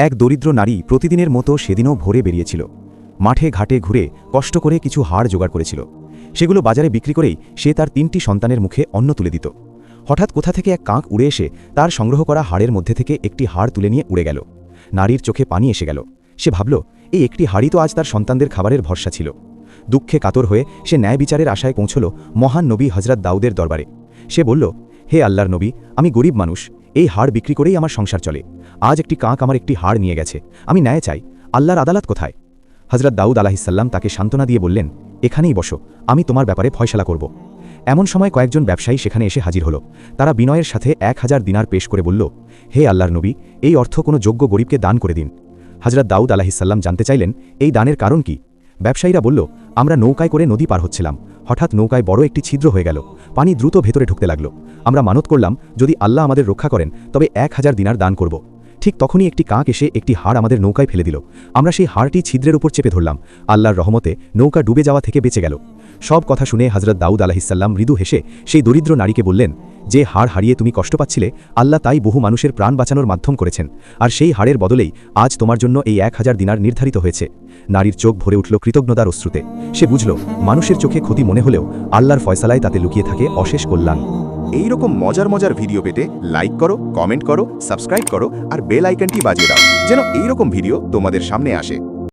এক দরিদ্র নারী প্রতিদিনের মতো সেদিনও ভোরে বেরিয়েছিল। মাঠে ঘাটে ঘুরে কষ্ট করে কিছু হাড় জোগাড় করেছিল। সেগুলো বাজারে বিক্রি করেই সে তার 3টি সন্তানের মুখে অন্ন তুলে দিত। হঠাৎ কোথা থেকে এক কাক উড়ে এসে তার সংগ্রহ করা হাড়ের মধ্যে থেকে একটি হাড় তুলে নিয়ে উড়ে গেল। নারীর চোখে পানি এসে গেল। সে ভাবল, এই একটি হাড়ই তো আজ তার সন্তানদের খাবারের ভরসা ছিল। দুঃখে কাতর হয়ে সে ন্যায় বিচারের আশায় পৌঁছল মহান নবী হজরত দাউদের দরবারে। সে বলল, হে আল্লাহর নবী, আমি গরিব মানুষ, এই হাড় বিক্রি করেই আমার সংসার চলে। আজ একটি কাক আমার একটি হাড় নিয়ে গেছে, আমি ন্যায় চাই। আল্লাহর আদালত কোথায়? হজরত দাউদ আলাহিসাল্লাম তাকে সান্ত্বনা দিয়ে বললেন, এখানেই বসো, আমি তোমার ব্যাপারে ফয়সালা করব। এমন সময় কয়েকজন ব্যবসায়ী সেখানে এসে হাজির হল। তারা বিনয়ের সাথে 1000 দিনার পেশ করে বলল, হে আল্লাহর নবী, এই অর্থ কোনো যোগ্য গরিবকে দান করে দিন। হজরত দাউদ আলাহিসাল্লাম জানতে চাইলেন, এই দানের কারণ কি? ব্যবসায়ীরা বলল, আমরা নৌকায় করে নদী পার হচ্ছিলাম, হঠাৎ নৌকায় বড় একটি ছিদ্র হয়ে গেল, পানি দ্রুত ভেতরে ঢুকতে লাগল। আমরা মানত করলাম, যদি আল্লাহ আমাদের রক্ষা করেন তবে 1000 দিনার দান করব। ঠিক তখনই একটি কাক এসে একটি হাড় আমাদের নৌকায় ফেলে দিল। আমরা সেই হাড়টি ছিদ্রের উপর চেপে ধরলাম। আল্লাহর রহমতে নৌকা ডুবে যাওয়া থেকে বেঁচে গেল। সব কথা শুনে হজরত দাউদ আলাহিসাল্লাম মৃদু হেসে সেই দরিদ্র নারীকে বললেন, যে হাড় হারিয়ে তুমি কষ্ট পাচ্ছিলে, আল্লাহ তাই বহু মানুষের প্রাণ বাঁচানোর মাধ্যম করেছেন, আর সেই হাড়ের বদলেই আজ তোমার জন্য এই 1000 দিনার নির্ধারিত হয়েছে। নারীর চোখ ভরে উঠল কৃতজ্ঞতার অশ্রুতে। সে বুঝল, মানুষের চোখে ক্ষতি মনে হলেও আল্লাহর ফয়সালায় তাতে লুকিয়ে থাকে অশেষ কল্যাণ। এই রকম মজার মজার ভিডিও পেতে লাইক করো, কমেন্ট করো, সাবস্ক্রাইব করো আর বেল আইকনটি বাজিয়ে দাও, যেন এই রকম ভিডিও তোমাদের সামনে আসে।